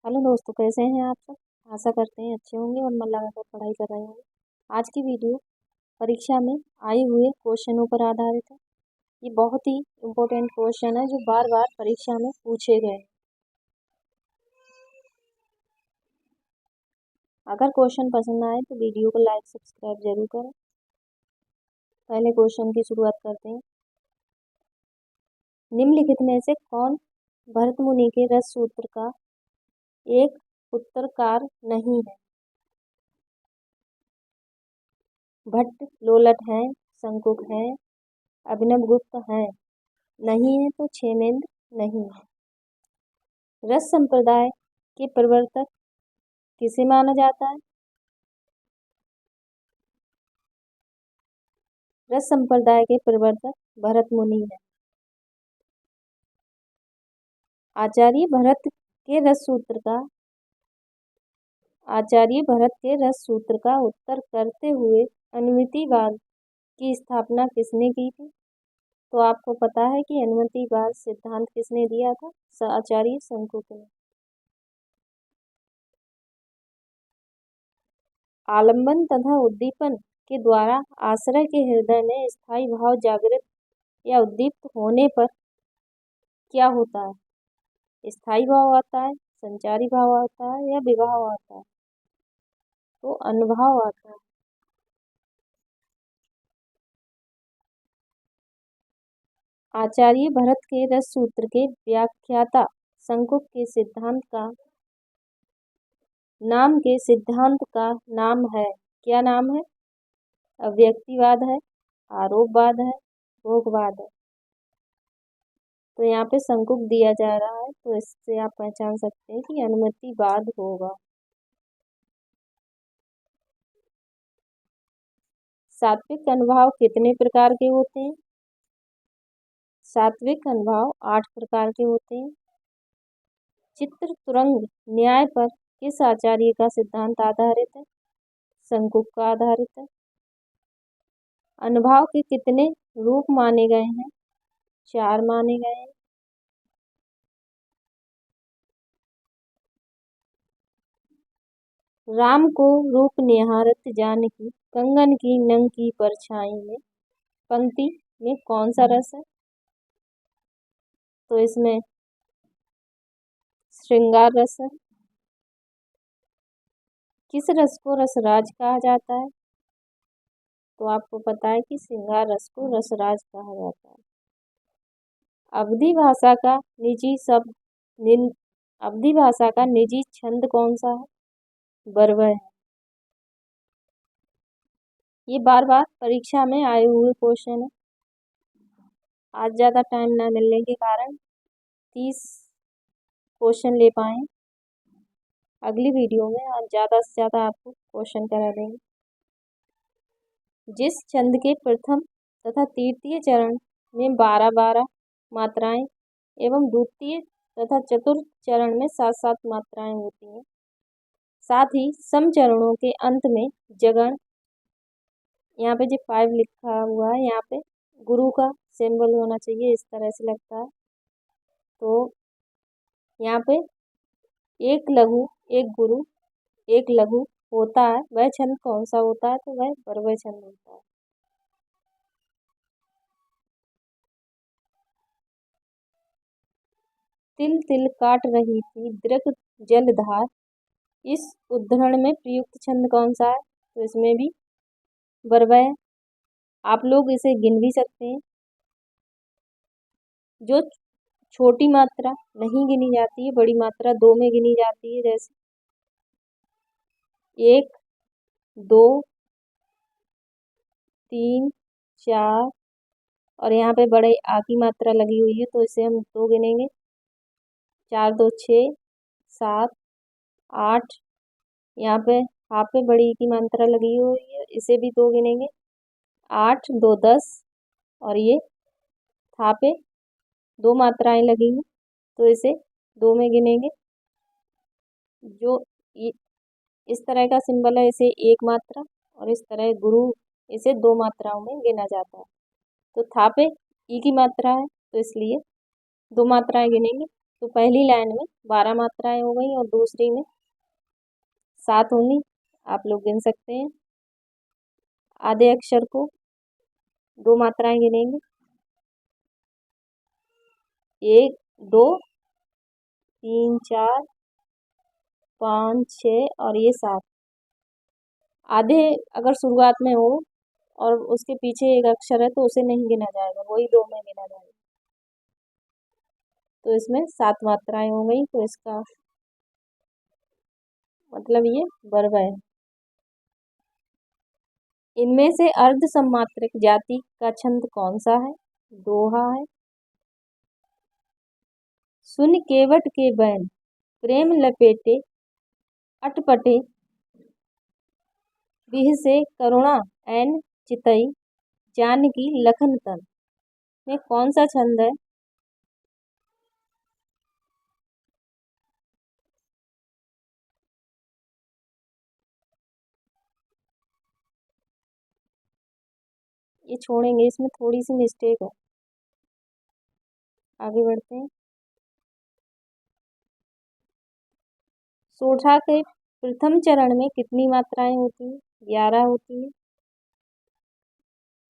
Hello दोस्तों, कैसे हैं आप सब। आशा करते हैं अच्छे होंगे और मन लगाकर पढ़ाई कर रहे होंगे। आज की वीडियो परीक्षा में आए हुए क्वेश्चनों पर आधारित है। ये बहुत ही इम्पोर्टेंट क्वेश्चन है जो बार बार परीक्षा में पूछे गए हैं। अगर क्वेश्चन पसंद आए तो वीडियो को लाइक सब्सक्राइब जरूर करें। पहले क्वेश्चन की शुरुआत करते हैं। निम्नलिखित में से कौन भरत मुनि के रस सूत्र का एक उत्तरकार नहीं है। भट्ट लोलट हैं, शंकुक हैं, अभिनव गुप्त हैं, नहीं है तो क्षेमेंद्र नहीं है। रस संप्रदाय के प्रवर्तक किसे माना जाता है। रस संप्रदाय के प्रवर्तक भरत मुनि है। आचार्य भरत के रस सूत्र का उत्तर करते हुए अनुमितिवाद की स्थापना किसने की थी। तो आपको पता है कि अनुमितिवाद सिद्धांत किसने दिया था, आचार्य शंकुक ने। आलंबन तथा उद्दीपन के द्वारा आश्रय के हृदय में स्थायी भाव जागृत या उद्दीप्त होने पर क्या होता है। स्थायी भाव आता है, संचारी भाव आता है या विभाव आता है। तो अनुभाव आता है। आचार्य भरत के रस सूत्र के व्याख्याता शंकुक के सिद्धांत का नाम है। क्या नाम है। अव्यक्तिवाद है, आरोपवाद है, भोगवाद है। तो यहाँ पे शंकुक दिया जा रहा है, तो इससे आप पहचान सकते हैं कि अनुमितिवाद होगा। सात्विक अनुभाव कितने प्रकार के होते हैं। सात्विक अनुभाव 8 प्रकार के होते हैं। चित्र तुरंग न्याय पर किस आचार्य का सिद्धांत आधारित है। शंकुक का आधारित है। अनुभाव के कितने रूप माने गए हैं। 4 माने गए हैं। राम को रूप निहारत जानकी कंगन की नंग की परछाई में पंक्ति में कौन सा रस है। तो इसमें श्रृंगार रस है। किस रस को रसराज कहा जाता है। तो आपको पता है कि श्रृंगार रस को रसराज कहा जाता है। अवधी भाषा का निजी छंद कौन सा है। बरवय है। ये बार बार परीक्षा में आए हुए क्वेश्चन है। आज ज़्यादा टाइम ना मिलने के कारण 30 क्वेश्चन ले पाए। अगली वीडियो में आज ज़्यादा से ज़्यादा आपको क्वेश्चन करा देंगे। जिस छंद के प्रथम तथा तृतीय चरण में 12-12 मात्राएं एवं द्वितीय तथा चतुर्थ चरण में 7-7 मात्राएं होती हैं, साथ ही सम चरणों के अंत में जगण, यहाँ पे जो 5 लिखा हुआ है, यहाँ पे गुरु का सिंबल होना चाहिए, इस तरह से लगता है। तो यहाँ पे एक लघु एक गुरु एक लघु होता है, वह छंद कौन सा होता है। तो वह बरवय छंद होता है। तिल तिल काट रही थी दृग जलधार, इस उद्धरण में प्रयुक्त छंद कौन सा है। तो इसमें भी बरवय। आप लोग इसे गिन भी सकते हैं। जो छोटी मात्रा नहीं गिनी जाती है, बड़ी मात्रा 2 में गिनी जाती है, जैसे 1 2 3 4 और यहाँ पे बड़े आ की मात्रा लगी हुई है, तो इसे हम 2 गिनेंगे। 4 2 6 7 8। यहाँ पे हाफ पे बड़ी की मात्रा लगी हुई है, इसे भी 2 गिनेंगे। 8 2 10 और ये था पे 2 मात्राएं लगी हैं, तो इसे 2 में गिनेंगे। जो इस तरह का सिंबल है, इसे 1 मात्रा, और इस तरह गुरु, इसे 2 मात्राओं में गिना जाता है। तो था पे ई की मात्रा है, तो इसलिए 2 मात्राएं गिनेंगे। तो पहली लाइन में 12 मात्राएं हो गई और दूसरी में 7 होंगी। आप लोग गिन सकते हैं। आधे अक्षर को 2 मात्राएं गिनेंगे, 1 2 3 4 5 6 और ये 7। आधे अगर शुरुआत में हो और उसके पीछे एक अक्षर है तो उसे नहीं गिना जाएगा, वही 2 में गिना जाएगा। तो इसमें 7 मात्राएं हो गई, तो इसका मतलब ये वर्ब है। इनमें से अर्ध सम्मात्रक जाति का छंद कौन सा है? दोहा है। सुन केवट के बैन प्रेम लपेटे अटपटे विह से करुणा ऐन चितई जानकी लखन तन में कौन सा छंद है? ये छोड़ेंगे, इसमें थोड़ी सी मिस्टेक है। आगे बढ़ते हैं। सोठा के प्रथम चरण में कितनी मात्राएं होती हैं? 11 होती हैं।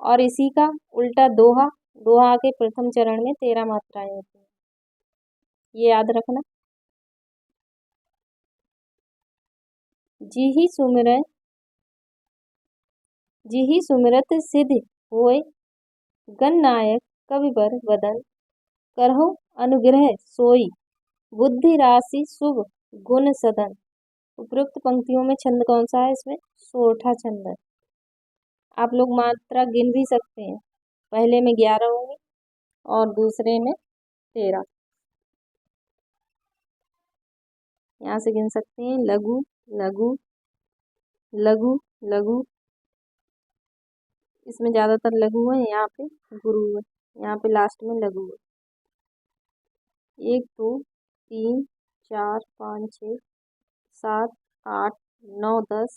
और इसी का उल्टा दोहा, दोहा के प्रथम चरण में 13 मात्राएं होती हैं। ये याद रखना। जी ही सुमिरत सिद्ध होए गणनायक कविवर वदन करहु अनुग्रह सोई बुद्धि राशि शुभ गुण सदन। उपरोक्त पंक्तियों में छंद कौन सा है? इसमें सोठा छंद है। आप लोग मात्रा गिन भी सकते हैं। पहले में 11 होंगे और दूसरे में 13। यहाँ से गिन सकते हैं। लघु लघु लघु लघु, इसमें ज्यादातर लघु है, यहाँ पे गुरु है, यहाँ पे लास्ट में लघु है। 1 2 3 4 5 6 7 8 9 10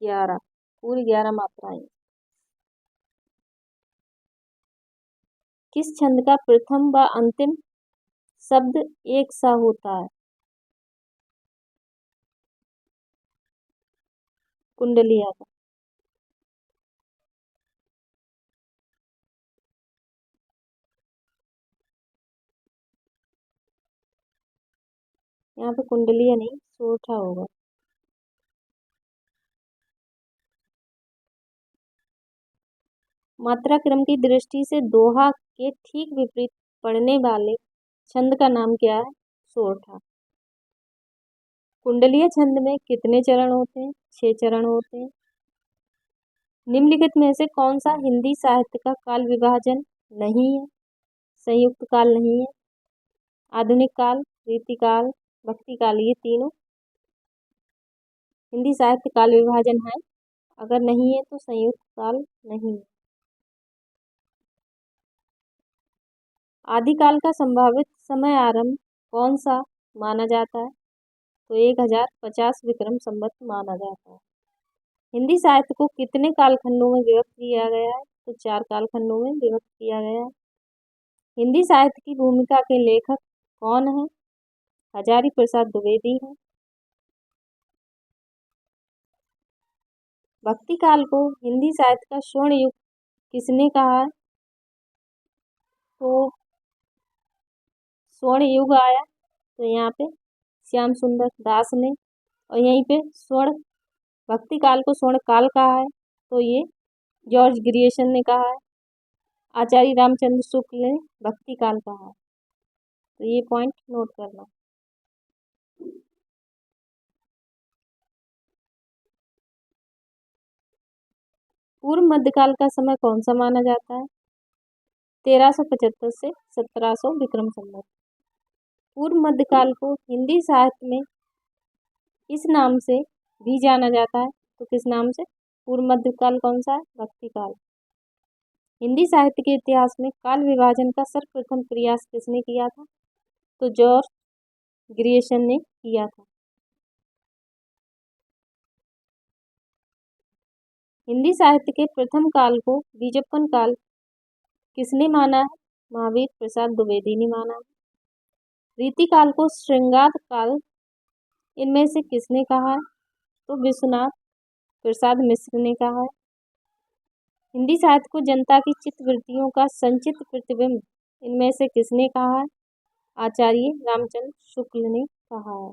11, पूरी 11 मात्राएं। किस छंद का प्रथम व अंतिम शब्द एक सा होता है? कुंडलिया का। यहाँ पे कुंडलिया नहीं, सोठा होगा। मात्रा क्रम की दृष्टि से दोहा के ठीक विपरीत पढ़ने वाले छंद का नाम क्या है? सोठा। कुंडलीय छंद में कितने चरण होते हैं? 6 चरण होते हैं। निम्नलिखित में से कौन सा हिंदी साहित्य का काल विभाजन नहीं है? संयुक्त काल नहीं है, आधुनिक काल, रीतिकाल, भक्ति काल, ये तीनों हिंदी साहित्य काल विभाजन है। अगर नहीं है तो संयुक्त काल नहीं है। आदिकाल का संभावित समय आरंभ कौन सा माना जाता है? तो 1050 विक्रम संवत माना जाता है। हिंदी साहित्य को कितने कालखंडों में विभक्त किया गया है? तो 4 कालखंडों में विभक्त किया गया है। हिंदी साहित्य की भूमिका के लेखक कौन है? हजारी प्रसाद द्विवेदी हैं। भक्ति काल को हिंदी साहित्य का स्वर्ण युग किसने कहा है? तो स्वर्ण युग आया तो यहाँ पे श्याम सुंदर दास ने, और यहीं पे स्वर्ण भक्ति काल को स्वर्ण काल कहा है तो ये जॉर्ज ग्रियर्सन ने कहा है। आचार्य रामचंद्र शुक्ल ने भक्ति काल कहा है। तो ये पॉइंट नोट करना। पूर्व मध्यकाल का समय कौन सा माना जाता है? 1375 से 1700 विक्रम संवत। पूर्व मध्यकाल को हिंदी साहित्य में इस नाम से भी जाना जाता है, तो किस नाम से? पूर्व मध्यकाल कौन सा है? भक्ति काल। हिंदी साहित्य के इतिहास में काल विभाजन का सर्वप्रथम प्रयास किसने किया था? तो जॉर्ज ग्रियर्सन ने किया था। हिंदी साहित्य के प्रथम काल को बीजप्पन काल किसने माना है? महावीर प्रसाद द्विवेदी ने माना है। रीतिकाल को श्रृंगार काल इनमें से किसने कहा है? तो विश्वनाथ प्रसाद मिश्र ने कहा है। हिंदी साहित्य को जनता की चित्तवृत्तियों का संचित प्रतिबिंब इनमें से किसने कहा है? आचार्य रामचंद्र शुक्ल ने कहा है।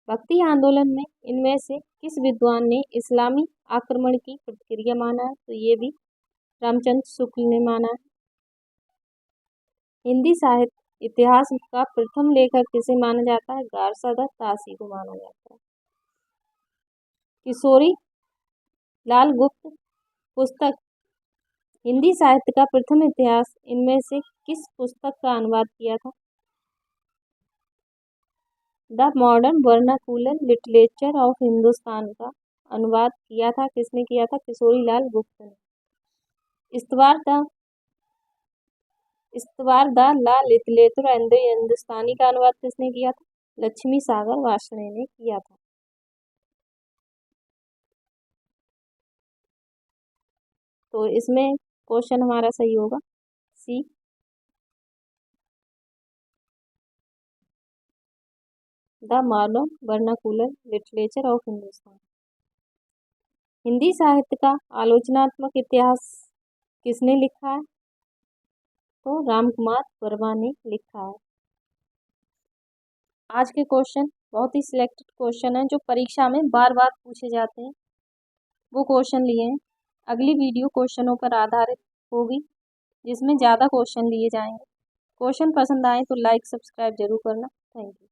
भक्ति आंदोलन में इनमें से किस विद्वान ने इस्लामी आक्रमण की प्रतिक्रिया माना है? तो ये भी रामचंद्र शुक्ल ने माना है। हिंदी साहित्य इतिहास का प्रथम लेखक किसे माना जाता है? गारसादा तासी को माना जाता है। किशोरी लाल गुप्त पुस्तक हिंदी साहित्य का प्रथम इतिहास इनमें से किस पुस्तक का अनुवाद किया था? The modern vernacular literature of Hindustan का अनुवाद किया था किसने किया था? किशोरी लाल गुप्त ने। इस्तवार द ला लिटरेचर एंड द हिंदुस्तानी का अनुवाद किसने किया था? लक्ष्मी सागर वार्ष्णेय ने किया था। तो इसमें क्वेश्चन हमारा सही होगा C. The modern vernacular literature of Hindustan. Hindi साहित्य का आलोचनात्मक इतिहास किसने लिखा है? तो रामकुमार वर्मा ने लिखा है। आज के क्वेश्चन बहुत ही सिलेक्टेड क्वेश्चन हैं जो परीक्षा में बार बार पूछे जाते हैं, वो क्वेश्चन लिए हैं। अगली वीडियो क्वेश्चनों पर आधारित होगी जिसमें ज़्यादा क्वेश्चन लिए जाएंगे। क्वेश्चन पसंद आए तो लाइक सब्सक्राइब जरूर करना। Thank you.